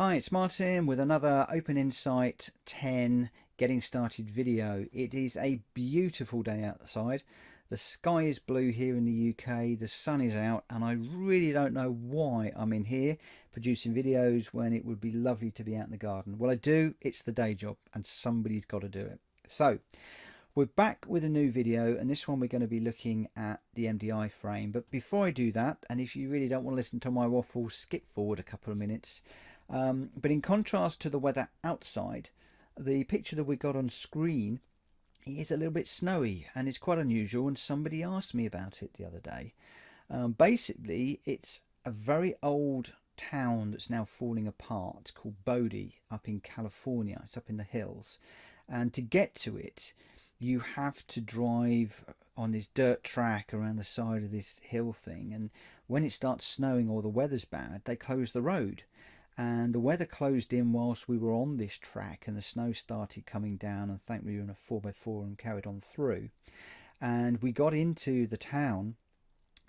Hi, it's Martin with another Open Insight 10 getting started video. It is a beautiful day outside. The sky is blue here in the UK, the sun is out, and I really don't know why I'm in here producing videos when it would be lovely to be out in the garden. Well, I do, it's the day job and somebody's got to do it. So we're back with a new video, and this one we're going to be looking at the Mdi frame. But before I do that, and if you really don't want to listen to my waffle, skip forward a couple of minutes. But in contrast to the weather outside, the picture that we got on screen is a little bit snowy, and it's quite unusual, and somebody asked me about it the other day. Basically, it's a very old town that's now falling apart called Bodie up in California. It's up in the hills, and to get to it you have to drive on this dirt track around the side of this hill thing, and when it starts snowing or the weather's bad, they close the road. And the weather closed in whilst we were on this track, and the snow started coming down, and thankfully we were in a 4x4 and carried on through. And we got into the town,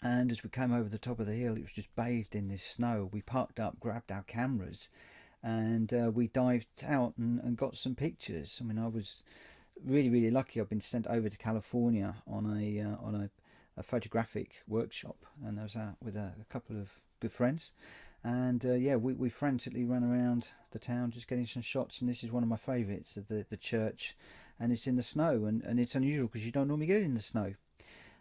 and as we came over the top of the hill, it was just bathed in this snow. We parked up, grabbed our cameras, and we dived out and got some pictures. I mean, I was really lucky. I've been sent over to California on a photographic workshop, and I was out with a couple of good friends. And yeah, we frantically ran around the town just getting some shots, and this is one of my favourites of the church, and it's in the snow, and it's unusual because you don't normally get it in the snow.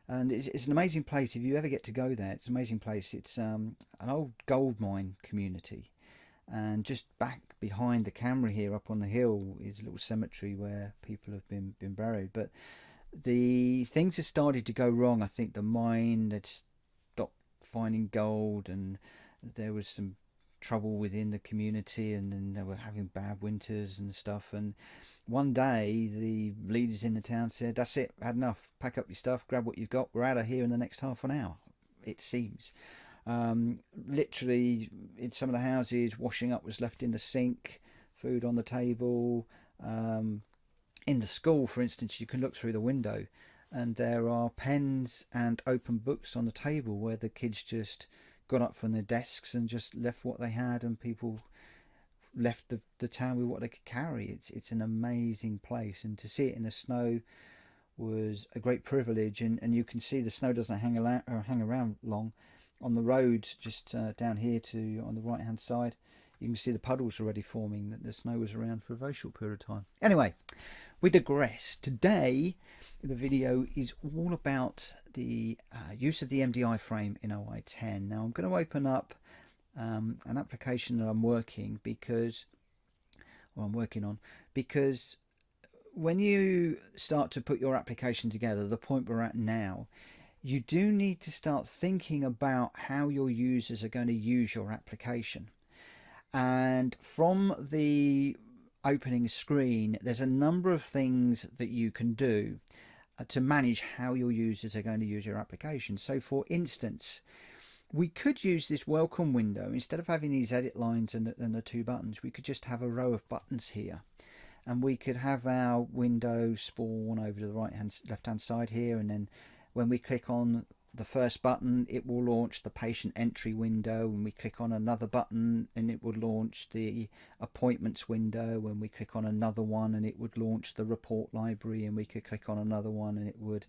And it's an amazing place. If you ever get to go there, it's an amazing place. It's an old gold mine community, and just back behind the camera here up on the hill is a little cemetery where people have been buried. But the things have started to go wrong. I think the mine had stopped finding gold, and there was some trouble within the community, and then they were having bad winters and stuff. And one day the leaders in the town said, "That's it, had enough, pack up your stuff, grab what you've got, we're out of here in the next half an hour," it seems. Literally in some of the houses, washing up was left in the sink, food on the table. In the school, for instance, you can look through the window and there are pens and open books on the table where the kids just got up from their desks and just left what they had, and people left the town with what they could carry. It's an amazing place, and to see it in the snow was a great privilege. And you can see the snow doesn't hang around long. On the road just down here to on the right hand side, you can see the puddles already forming. That the snow was around for a very short period of time. Anyway, we digress. Today the video is all about the use of the Mdi frame in OI 10. Now I'm going to open up an application that I'm working on, because when you start to put your application together, the point we're at now, you do need to start thinking about how your users are going to use your application. And from the opening screen, there's a number of things that you can do to manage how your users are going to use your application. So for instance, we could use this welcome window. Instead of having these edit lines and the two buttons, we could just have a row of buttons here, and we could have our window spawn over to the left hand side here, and then when we click on the first button, it will launch the patient entry window. When we click on another button, and it would launch the appointments window. When we click on another one, and it would launch the report library. And we could click on another one, and it would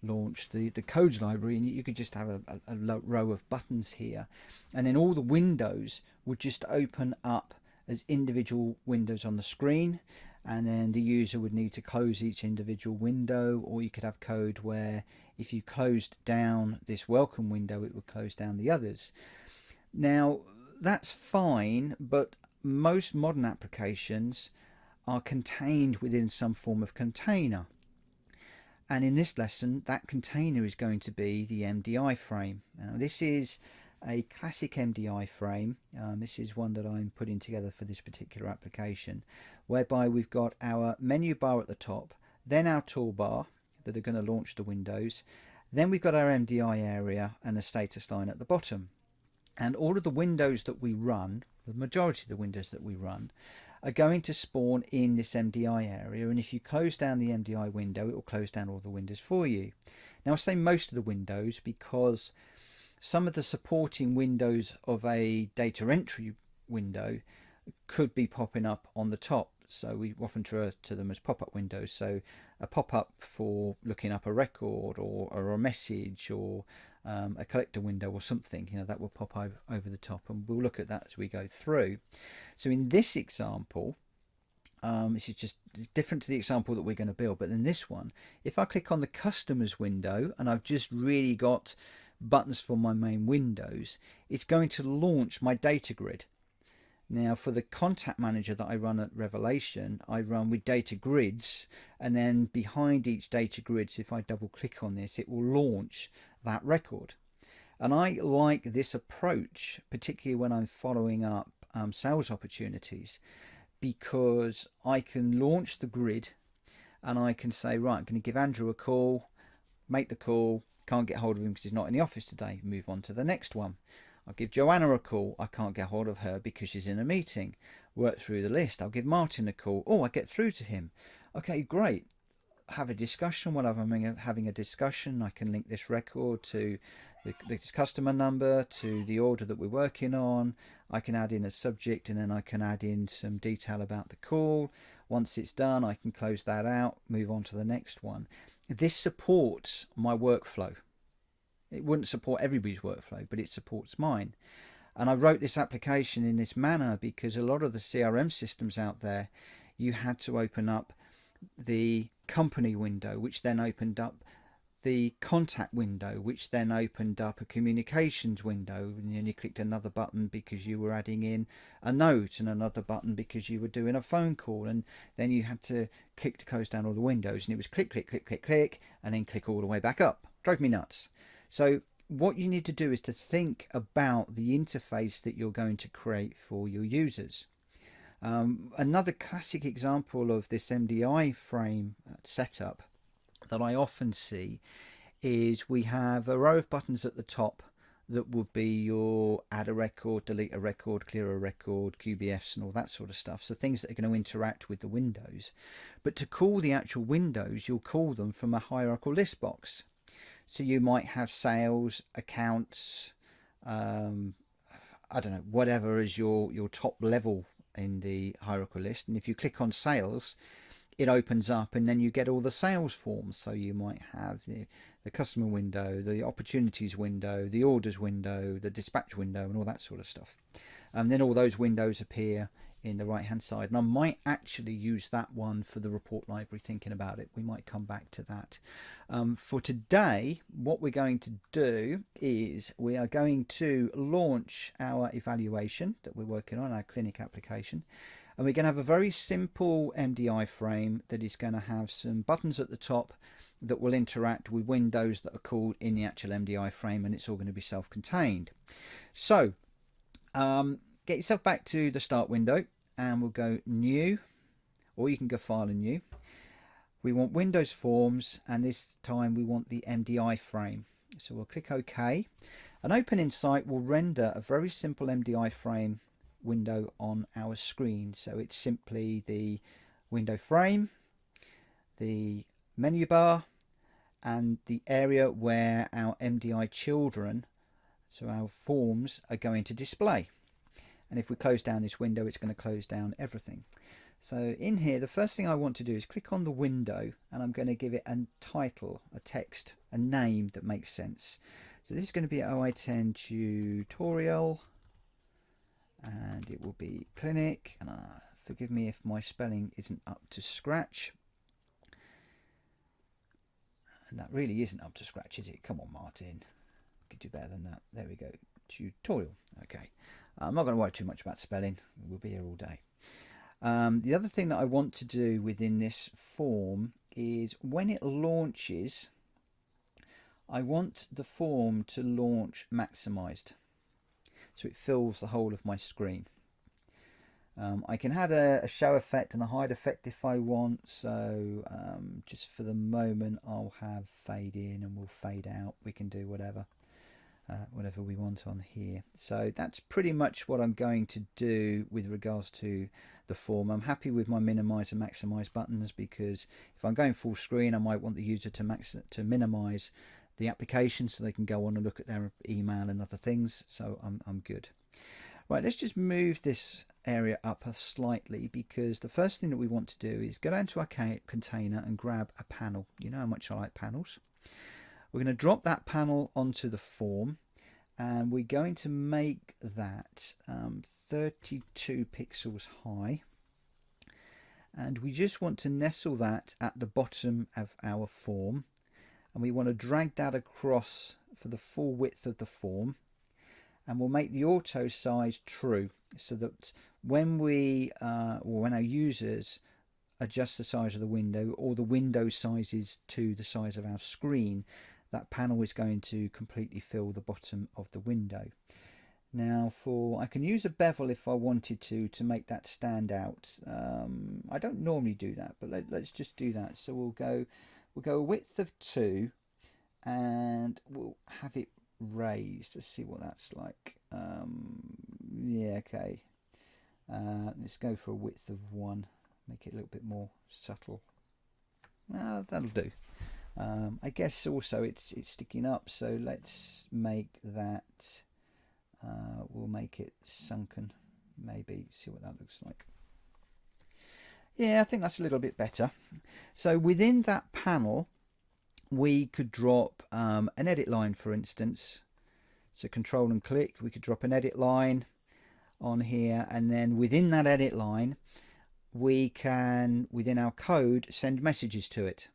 launch the codes library. And you could just have a row of buttons here, and then all the windows would just open up as individual windows on the screen, and then the user would need to close each individual window. Or you could have code where if you closed down this welcome window, it would close down the others. Now that's fine, but most modern applications are contained within some form of container, and in this lesson that container is going to be the Mdi frame. Now this is a classic Mdi frame. This is one that I'm putting together for this particular application, whereby we've got our menu bar at the top, then our toolbar that are going to launch the windows, then we've got our Mdi area and a status line at the bottom. And all of the windows that we run, the majority of the windows that we run, are going to spawn in this Mdi area, and if you close down the Mdi window, it will close down all the windows for you. Now I say most of the windows because some of the supporting windows of a data entry window could be popping up on the top. So we often refer to them as pop-up windows. So a pop-up for looking up a record or a message or a collector window or something, that will pop over the top, and we'll look at that as we go through. So in this example, this is just different to the example that we're going to build, but in this one, if I click on the customers window and I've just really got buttons for my main windows, it's going to launch my data grid. Now for the contact manager that I run at Revelation, I run with data grids, and then behind each data grid, so if I double click on this, it will launch that record. And I like this approach, particularly when I'm following up sales opportunities, because I can launch the grid and I can say, right, I'm going to give Andrew a call, make the call, can't get hold of him because he's not in the office today, move on to the next one. I'll give Joanna a call, I can't get hold of her because she's in a meeting, work through the list. I'll give Martin a call, oh, I get through to him, okay, great. Have a discussion. While I'm having a discussion, I can link this record to this customer number, to the order that we're working on. I can add in a subject, and then I can add in some detail about the call. Once it's done, I can close that out, move on to the next one. This supports my workflow. It wouldn't support everybody's workflow, but it supports mine. And I wrote this application in this manner because a lot of the CRM systems out there, you had to open up the company window, which then opened up the contact window, which then opened up a communications window, and then you clicked another button because you were adding in a note, and another button because you were doing a phone call, and then you had to click to close down all the windows, and it was click, click, click, click, click, and then click all the way back up. Drove me nuts. So what you need to do is to think about the interface that you're going to create for your users. Another classic example of this Mdi frame setup that I often see is we have a row of buttons at the top that would be your add a record, delete a record, clear a record, QBFs and all that sort of stuff. So things that are going to interact with the windows. But to call the actual windows, you'll call them from a hierarchical list box. So you might have sales, accounts, I don't know, whatever is your top level in the hierarchical list. And if you click on sales, it opens up, and then you get all the sales forms. So you might have the customer window, the opportunities window, the orders window, the dispatch window, and all that sort of stuff. And then all those windows appear in the right hand side, and I might actually use that one for the report library. Thinking about it, we might come back to that. For today, what we're going to do is we are going to launch our evaluation that we're working on, our clinic application, and we're going to have a very simple Mdi frame that is going to have some buttons at the top that will interact with windows that are called in the actual Mdi frame, and it's all going to be self-contained. So get yourself back to the start window, and we'll go new, or you can go file and new. We want Windows Forms, and this time we want the Mdi frame. So we'll click OK. An Open Insight will render a very simple Mdi frame window on our screen. So it's simply the window frame, the menu bar, and the area where our Mdi children, so our forms, are going to display. And if we close down this window, it's going to close down everything. So in here, the first thing I want to do is click on the window, and I'm going to give it a title, a text, a name that makes sense. So this is going to be OI10 tutorial, and it will be clinic. And forgive me if my spelling isn't up to scratch. And that really isn't up to scratch, is it? Come on, Martin. Could do better than that. There we go. Tutorial. Okay. I'm not going to worry too much about spelling. We'll be here all day. The other thing that I want to do within this form is when it launches, I want the form to launch maximized, so it fills the whole of my screen. I can add a show effect and a hide effect if I want, so just for the moment I'll have fade in and we'll fade out. We can do whatever we want on here. So that's pretty much what I'm going to do with regards to the form. I'm happy with my minimize and maximize buttons, because if I'm going full screen, I might want the user to minimize the application so they can go on and look at their email and other things. So I'm good. Right, let's just move this area up slightly, because the first thing that we want to do is go down to our container and grab a panel. You know how much I like panels. We're going to drop that panel onto the form, and we're going to make that 32 pixels high, and we just want to nestle that at the bottom of our form, and we want to drag that across for the full width of the form, and we'll make the auto size true, so that when we or when our users adjust the size of the window, or the window sizes to the size of our screen, that panel is going to completely fill the bottom of the window. Now, I can use a bevel if I wanted to make that stand out. I don't normally do that, but let's just do that. So we'll go a width of 2, and we'll have it raised. Let's see what that's like. Yeah, okay. Let's go for a width of 1. Make it a little bit more subtle. That'll do. I guess also it's sticking up, so let's make that, we'll make it sunken, maybe, see what that looks like. Yeah, I think that's a little bit better. So within that panel, we could drop an edit line, for instance. So control and click, we could drop an edit line on here, and then within that edit line, we can, within our code, send messages to it.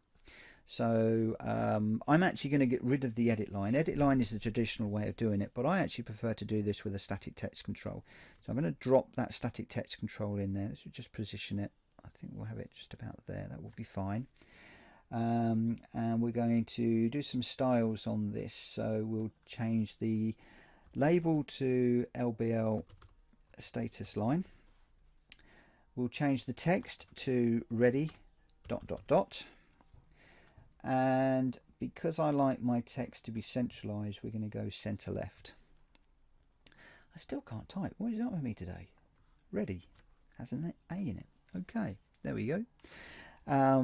So I'm actually going to get rid of the edit line. Edit line is the traditional way of doing it, but I actually prefer to do this with a static text control. So I'm going to drop that static text control in there. Let's just position it. I think we'll have it just about there. That will be fine. And we're going to do some styles on this. So we'll change the label to LBL status line. We'll change the text to ready ... And because I like my text to be centralized, we're going to go center left. I still can't type. What is up with me today? Ready has an A in it. Okay, there we go.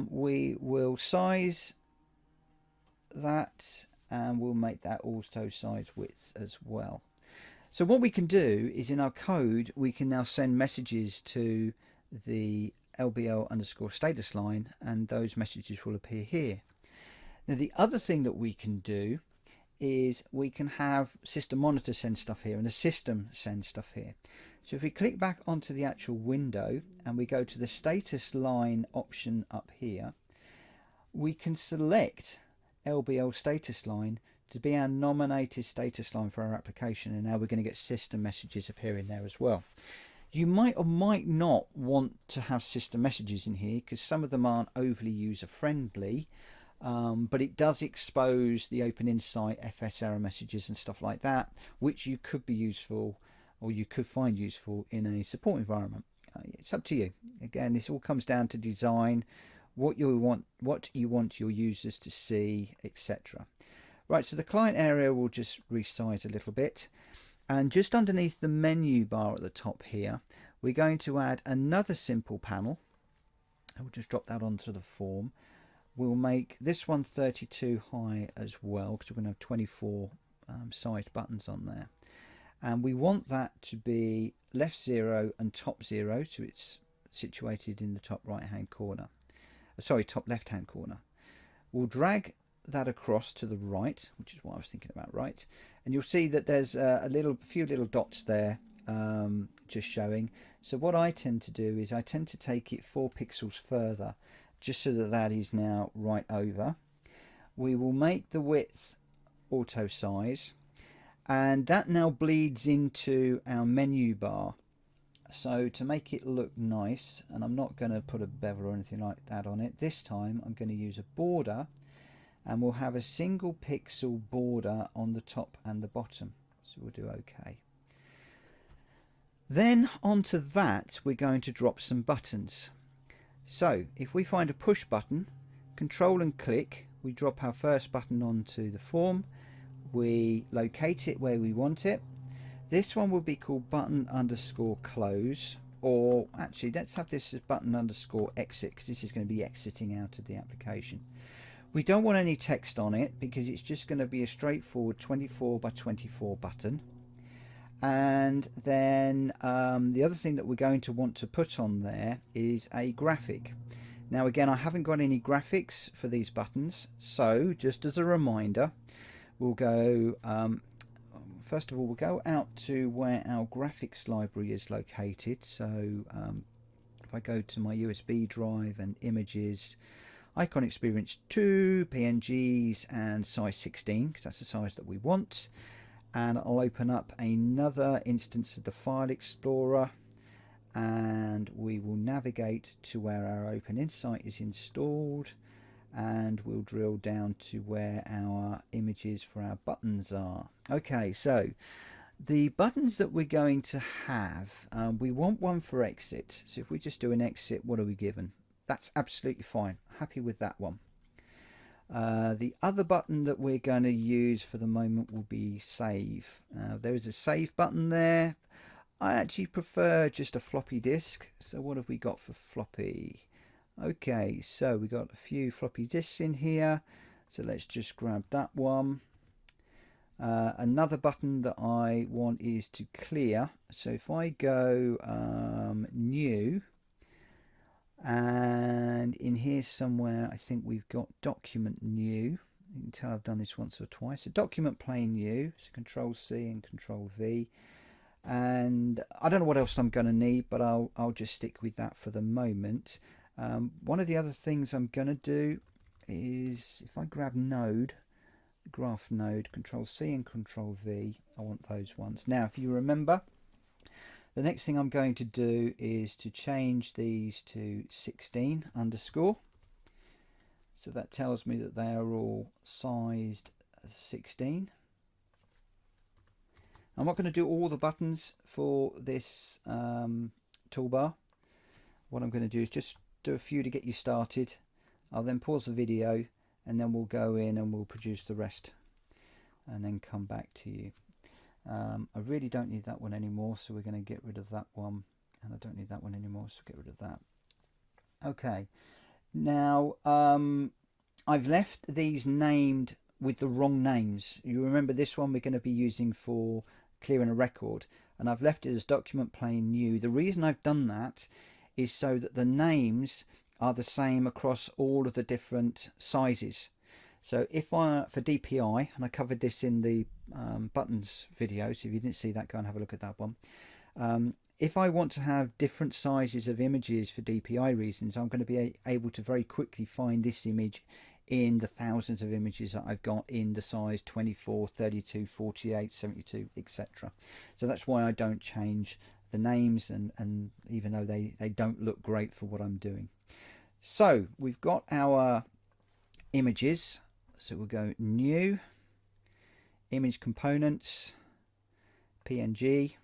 We will size that, and we'll make that auto size width as well. So what we can do is, in our code, we can now send messages to the LBL_status line, and those messages will appear here. Now, the other thing that we can do is we can have system monitor send stuff here and the system send stuff here. So if we click back onto the actual window and we go to the status line option up here, we can select LBL status line to be our nominated status line for our application, and now we're going to get system messages appearing there as well. You might or might not want to have system messages in here, because some of them aren't overly user friendly. But it does expose the OpenInsight FS error messages and stuff like that, which you could be useful, or you could find useful in a support environment. It's up to you. Again, this all comes down to design, what you want your users to see, etc. Right, so the client area will just resize a little bit, and just underneath the menu bar at the top here, we're going to add another simple panel. We'll just drop that onto the form. We'll make this one 32 high as well, because we're going to have 24 sized buttons on there. And we want that to be left 0 and top 0, so it's situated in the top right hand corner. Sorry, top left hand corner. We'll drag that across to the right, which is what I was thinking about, right? And you'll see that there's a few little dots there just showing. So what I tend to do is I tend to take it 4 pixels further, just so that that is now right over. We will make the width auto size, and that now bleeds into our menu bar. So to make it look nice, and I'm not going to put a bevel or anything like that on it this time, I'm going to use a border, and we'll have a single pixel border on the top and the bottom. So we'll do OK. Then onto that, we're going to drop some buttons. So if we find a push button, control and click, we drop our first button onto the form, we locate it where we want it. This one will be called button_close, or actually let's have this as button_exit, because this is going to be exiting out of the application. We don't want any text on it because it's just going to be a straightforward 24 by 24 button. And then the other thing that we're going to want to put on there is a graphic. Now again, I haven't got any graphics for these buttons, so just as a reminder, we'll go first of all, we'll go out to where our graphics library is located. So if I go to my USB drive and images, Icon Experience 2, PNGs and size 16, because that's the size that we want. And I'll open up another instance of the File Explorer, and we will navigate to where our Open Insight is installed, and we'll drill down to where our images for our buttons are. Okay, so the buttons that we're going to have, we want one for exit. So if we just do an exit, what are we given? That's absolutely fine. Happy with that one. The other button that we're going to use for the moment will be save. There is a save button there. I actually prefer just a floppy disk. So what have we got for floppy? Okay, so we got a few floppy disks in here. So let's just grab that one. Another button that I want is to clear. So if I go new, and in here somewhere I think we've got document new. You can tell I've done this once or twice. So document plain new, so Control C and Control V. And I don't know what else I'm going to need, but I'll just stick with that for the moment. One of the other things I'm going to do is if I grab node, graph node, Control C and Control V, I want those ones. Now if you remember, the next thing I'm going to do is to change these to 16 underscore. So that tells me that they are all sized 16. I'm not going to do all the buttons for this toolbar. What I'm going to do is just do a few to get you started. I'll then pause the video and then we'll go in and we'll produce the rest and then come back to you. I really don't need that one anymore, so we're going to get rid of that one, and I don't need that one anymore, so get rid of that. Okay, now I've left these named with the wrong names. You remember this one we're going to be using for clearing a record, and I've left it as document plain new. The reason I've done that is so that the names are the same across all of the different sizes. So if I, for DPI, and I covered this in the buttons video, so if you didn't see that, go and have a look at that one. If I want to have different sizes of images for DPI reasons, I'm going to be able to very quickly find this image in the thousands of images that I've got in the size 24, 32, 48, 72, etc. So that's why I don't change the names, and even though they don't look great for what I'm doing. So we've got our images. So we'll go new, image components, PNG,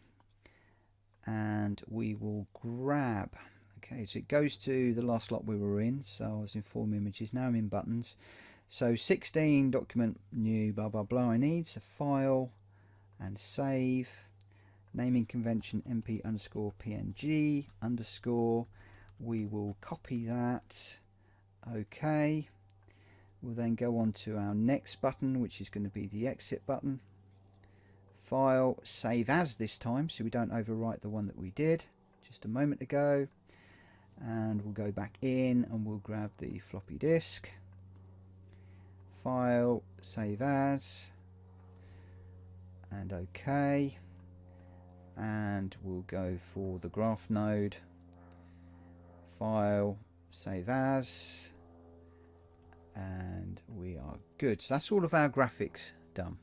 and we will grab. Okay, so it goes to the last lot we were in. So I was in form images, now I'm in buttons. So 16, document new, blah blah blah. I need a file and save, naming convention mp underscore png underscore. We will copy that. Okay. We'll then go on to our next button, which is going to be the exit button. File, save as this time, so we don't overwrite the one that we did just a moment ago. And we'll go back in and we'll grab the floppy disk. File, save as, and OK. And we'll go for the graph node. File, save as, and we are good. So that's all of our graphics done.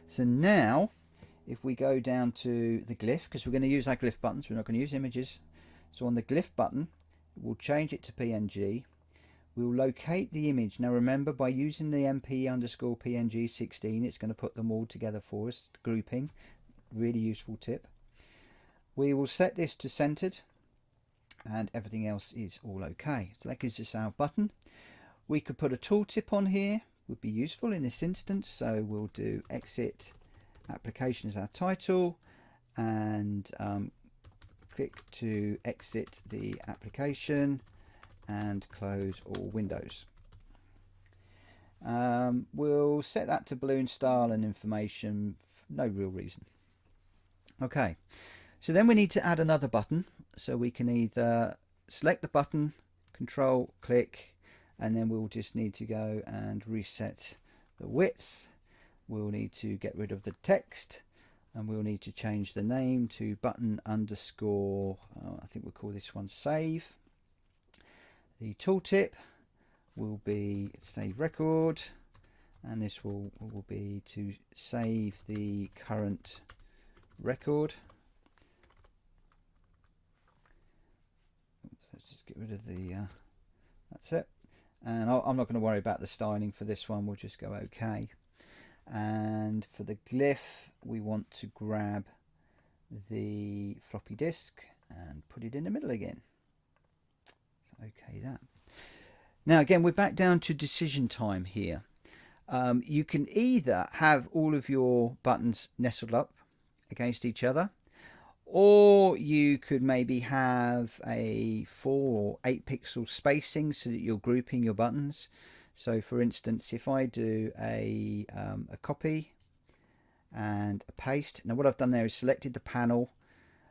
So now if we go down to the glyph, because we're going to use our glyph buttons, we're not going to use images. So on the glyph button, we'll change it to PNG. We'll locate the image. Now remember, by using the mp underscore png 16, it's going to put them all together for us, grouping. Really useful tip. We will set this to centered, and everything else is all okay. So that gives us our button. We could put a tooltip on here, would be useful in this instance. So we'll do exit application as our title, and click to exit the application and close all windows. We'll set that to balloon style and information, no real reason. Okay, so then we need to add another button. So we can either select the button, control click, and then we'll just need to go and reset the width. We'll need to get rid of the text, and we'll need to change the name to button underscore, I think we'll call this one save. The tooltip will be save record, and this will be to save the current record. Oops, let's just get rid of the that's it. And I'm not going to worry about the styling for this one, we'll just go OK. And for the glyph, we want to grab the floppy disk and put it in the middle again. So OK that. Now again, we're back down to decision time here. You can either have all of your buttons nestled up against each other, or you could maybe have a 4 or 8 pixel spacing so that you're grouping your buttons. So for instance, if I do a copy and a paste, now what I've done there is selected the panel,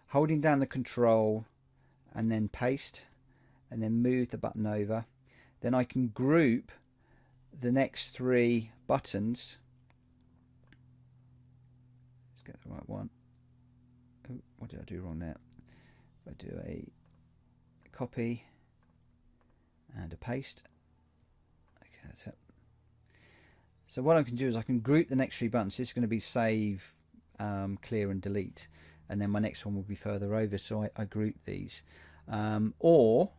holding down the control and then paste, and then move the button over. Then I can group the next 3 buttons. Let's get the right one. Oh, what did I do wrong there? If I do a copy and a paste. Okay, that's it. So what I can do is I can group the next 3 buttons. This is going to be save, clear and delete, and then my next one will be further over, so I group these. Or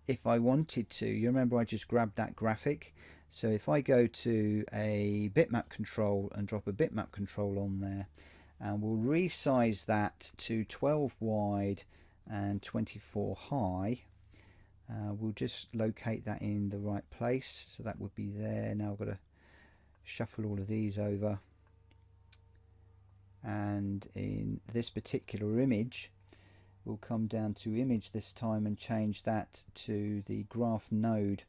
if I wanted to, you remember I just grabbed that graphic, so if I go to a bitmap control and drop a bitmap control on there, and we'll resize that to 12 wide and 24 high, we'll just locate that in the right place, so that would be there. Now I've got to shuffle all of these over, and in this particular image we'll come down to image this time and change that to the graph node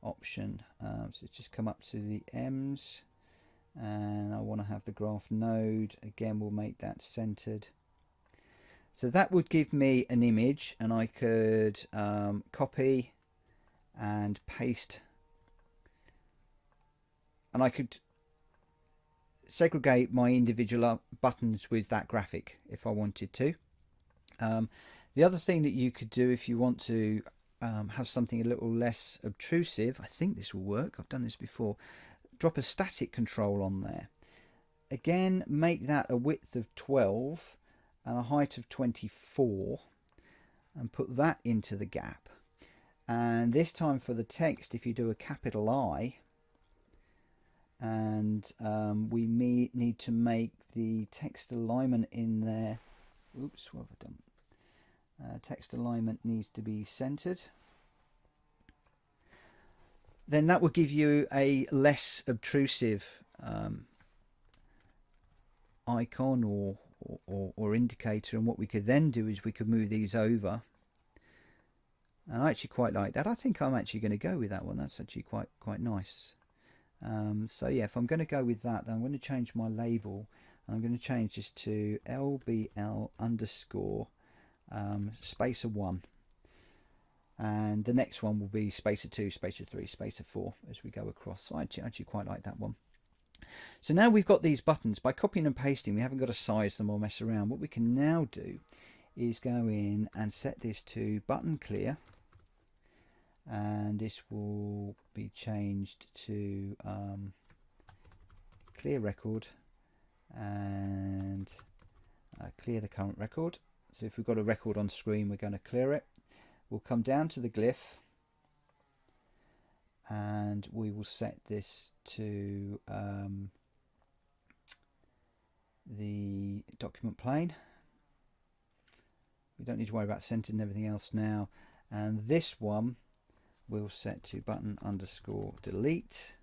option. So just come up to the M's, and I want to have the graph node. Again, we'll make that centered. So that would give me an image, and I could copy and paste, and I could segregate my individual buttons with that graphic if I wanted to. The other thing that you could do if you want to have something a little less obtrusive, I think this will work, I've done this before, drop a static control on there. Again, make that a width of 12 and a height of 24, and put that into the gap. And this time for the text, if you do a capital I, and we need to make the text alignment in there. Oops, what have I done? Text alignment needs to be centered. Then that will give you a less obtrusive icon or indicator, and what we could then do is we could move these over, and I actually quite like that. I think I'm actually going to go with that one. That's actually quite nice. So yeah, if I'm going to go with that, then I'm going to change my label, and I'm going to change this to LBL underscore spacer 1, and the next one will be spacer 2, spacer 3, spacer 4 as we go across. So I actually quite like that one. So now we've got these buttons. By copying and pasting, we haven't got to size them or mess around. What we can now do is go in and set this to button clear, and this will be changed to clear record, and clear the current record. So if we've got a record on screen, we're going to clear it. We'll come down to the glyph, and we will set this to the document plane. We don't need to worry about centering everything else now. And this one we'll set to button underscore delete.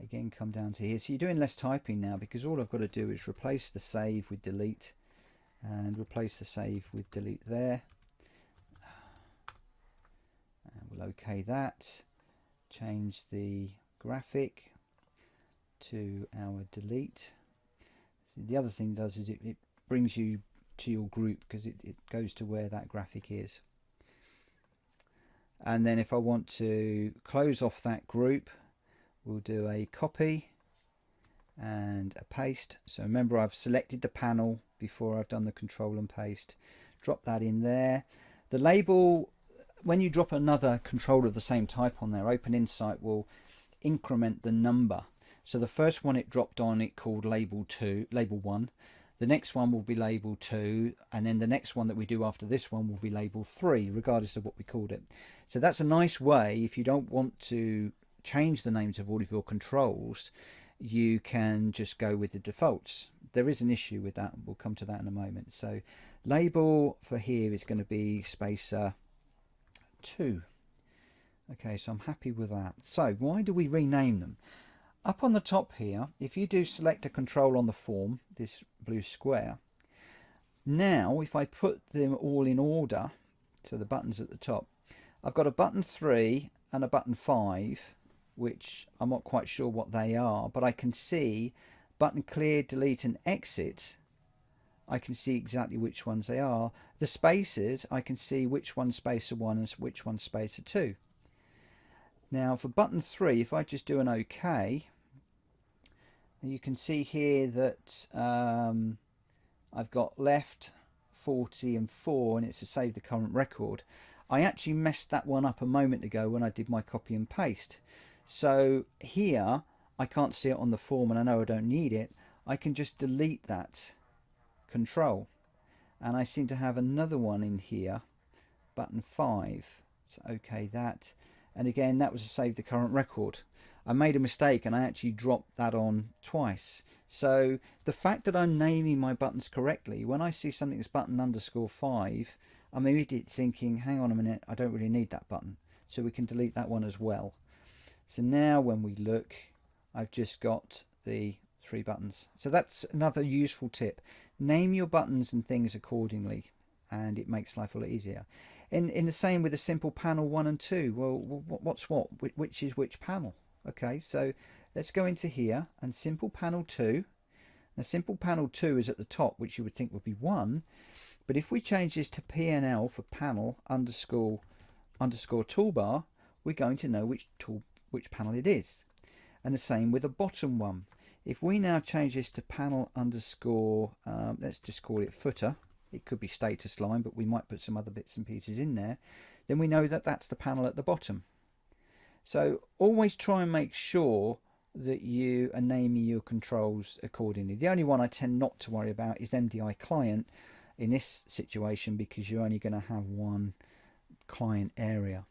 Again, come down to here. So you're doing less typing now, because all I've got to do is replace the save with delete, and replace the save with delete there. And we'll OK that. Change the graphic to our delete. So the other thing it does is it brings you to your group, because it goes to where that graphic is. And then if I want to close off that group, we'll do a copy and a paste. So remember, I've selected the panel before I've done the control and paste. Drop that in there. The label, when you drop another control of the same type on there, Open Insight will increment the number. So the first one it dropped on, it called label 1. The next one will be label 2, and then the next one that we do after this one will be label 3, regardless of what we called it. So that's a nice way, if you don't want to change the names of all of your controls, you can just go with the defaults. There is an issue with that, we'll come to that in a moment. So label for here is going to be spacer 2. Okay, so I'm happy with that. So why do we rename them? Up on the top here, if you do select a control on the form, this blue square, now if I put them all in order, so the buttons at the top, I've got a button 3 and a button 5, which I'm not quite sure what they are, but I can see button clear, delete and exit. I can see exactly which ones they are. The spaces, I can see which one's spacer 1 and which one's spacer 2. Now for button 3, if I just do an OK, you can see here that I've got left 40 and 4, and it's to save the current record. I actually messed that one up a moment ago when I did my copy and paste. So here I can't see it on the form, and I know I don't need it. I can just delete that control, and I seem to have another one in here, button 5. So OK that. And again, that was to save the current record. I made a mistake and I actually dropped that on twice. So the fact that I'm naming my buttons correctly, when I see something that's button _5, I'm immediately thinking, hang on a minute, I don't really need that button. So we can delete that one as well. So now when we look, I've just got the 3 buttons. So that's another useful tip. Name your buttons and things accordingly, and it makes life a lot easier. In the same with a simple panel 1 and 2. Well, what's what? Which is which panel? Okay, so let's go into here and simple panel 2. Now simple panel 2 is at the top, which you would think would be 1. But if we change this to PNL for panel underscore toolbar, we're going to know which panel it is. And the same with the bottom one. If we now change this to panel underscore, let's just call it footer. It could be status line, but we might put some other bits and pieces in there. Then we know that that's the panel at the bottom. So always try and make sure that you are naming your controls accordingly. The only one I tend not to worry about is MDI client in this situation, because you're only going to have one client area.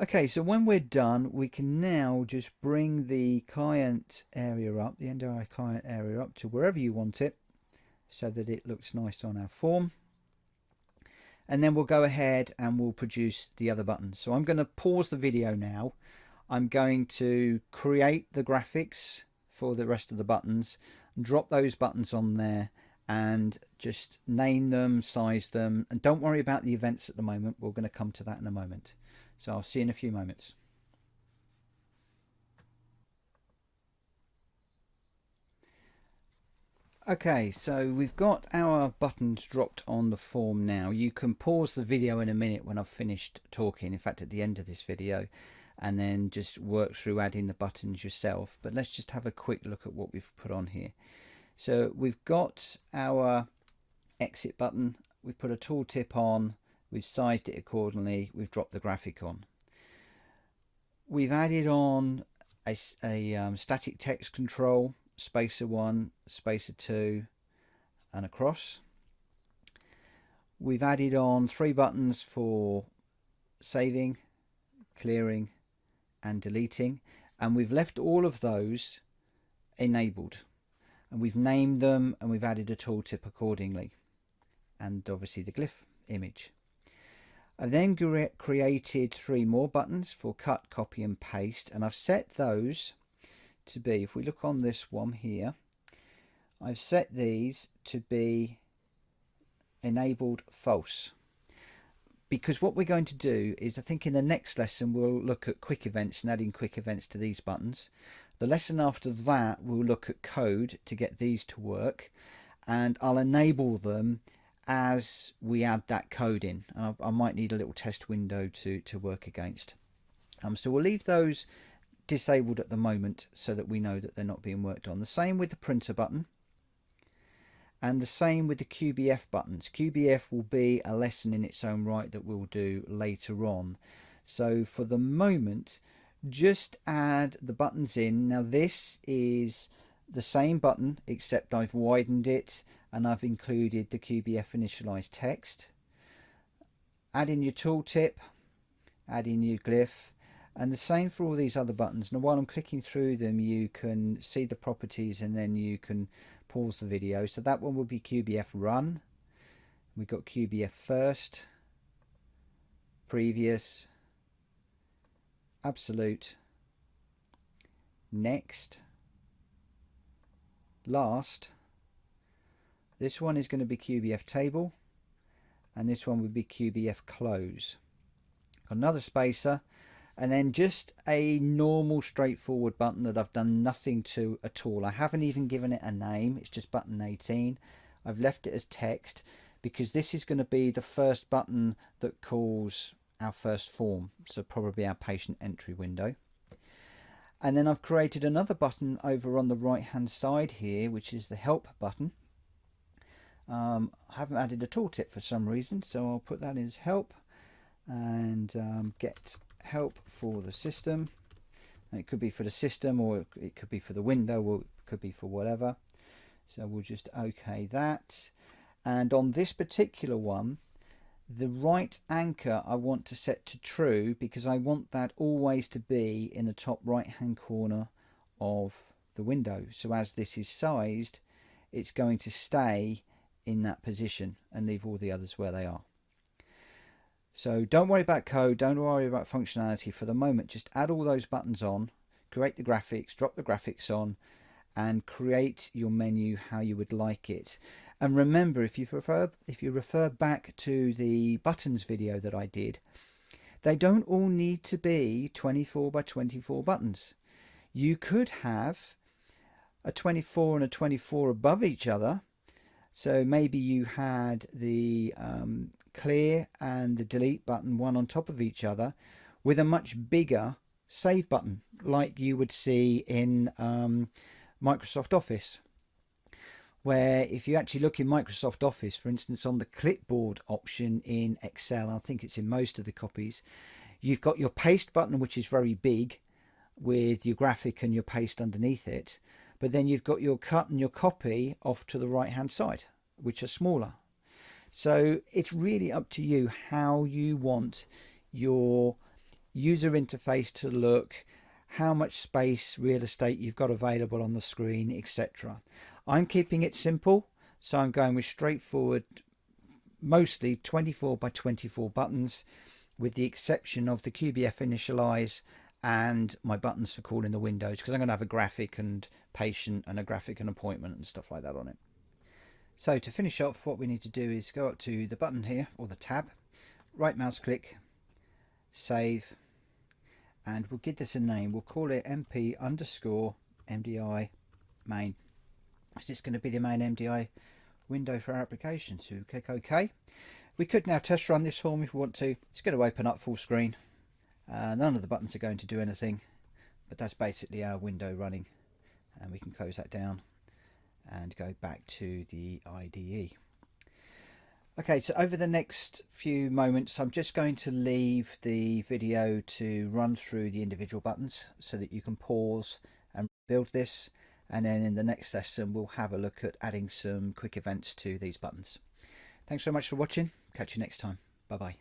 Okay, so when we're done, we can now just bring the client area up, the MDI client area up to wherever you want it, so that it looks nice on our form. And then we'll go ahead and we'll produce the other buttons. So I'm going to pause the video now. I'm going to create the graphics for the rest of the buttons, drop those buttons on there, and just name them, size them, and don't worry about the events at the moment. We're going to come to that in a moment. So I'll see you in a few moments. Okay, so we've got our buttons dropped on the form now. You can pause the video in a minute when I've finished talking, in fact at the end of this video, and then just work through adding the buttons yourself. But let's just have a quick look at what we've put on here. So we've got our exit button, we've put a tooltip on, we've sized it accordingly, we've dropped the graphic on. We've added on a static text control, spacer 1, spacer 2 and across. We've added on 3 buttons for saving, clearing and deleting, and we've left all of those enabled, and we've named them and we've added a tooltip accordingly, and obviously the glyph image. I've then created 3 more buttons for cut, copy and paste, and I've set those to be, if we look on this one here, I've set these to be enabled false, because what we're going to do is, I think in the next lesson we'll look at quick events and adding quick events to these buttons. The lesson after that we'll look at code to get these to work, and I'll enable them as we add that code in. I might need a little test window to work against. So we'll leave those disabled at the moment so that we know that they're not being worked on. The same with the printer button, and the same with the QBF buttons. QBF will be a lesson in its own right that we'll do later on. So for the moment, just add the buttons in. Now this is the same button, except I've widened it and I've included the QBF initialized text. Add in your tooltip, add in your glyph, and the same for all these other buttons. Now while I'm clicking through them, you can see the properties and then you can pause the video. So that one will be QBF run. We've got QBF first, previous, absolute, next, last. This one is going to be QBF table, and this one would be QBF close. Got another spacer, and then just a normal straightforward button that I've done nothing to at all. I haven't even given it a name. It's just button 18. I've left it as text because this is going to be the first button that calls our first form, so probably our patient entry window. And then I've created another button over on the right hand side here, which is the help button. I haven't added a tooltip for some reason, so I'll put that in as help, and get help for the system. And it could be for the system, or it could be for the window, or it could be for whatever. So we'll just OK that. And on this particular one, the right anchor I want to set to true, because I want that always to be in the top right hand corner of the window. So as this is sized, it's going to stay in that position and leave all the others where they are. So don't worry about code, don't worry about functionality for the moment. Just add all those buttons on, create the graphics, drop the graphics on, and create your menu how you would like it. And remember, if you refer back to the buttons video that I did, they don't all need to be 24 by 24 buttons. You could have a 24 and a 24 above each other. So maybe you had the clear and the delete button one on top of each other with a much bigger save button, like you would see in Microsoft Office, where if you actually look in Microsoft Office, for instance, on the clipboard option in Excel, I think it's in most of the copies, you've got your paste button, which is very big with your graphic and your paste underneath it. But then you've got your cut and your copy off to the right hand side, which are smaller. So it's really up to you how you want your user interface to look, how much space, real estate you've got available on the screen, etc. I'm keeping it simple, so I'm going with straightforward, mostly 24 by 24 buttons, with the exception of the QBF initialize and my buttons for calling the windows, because I'm going to have a graphic and patient and a graphic and appointment and stuff like that on it. So to finish off, what we need to do is go up to the button here, or the tab, right mouse click, save, and we'll give this a name. We'll call it MP_MDI main. It's just going to be the main MDI window for our application. So click OK. We could now test run this form if we want to. It's going to open up full screen. None of the buttons are going to do anything, but that's basically our window running, and we can close that down and go back to the IDE. Okay, so over the next few moments I'm just going to leave the video to run through the individual buttons so that you can pause and build this, and then in the next lesson we'll have a look at adding some quick events to these buttons. Thanks so much for watching. Catch you next time. Bye bye.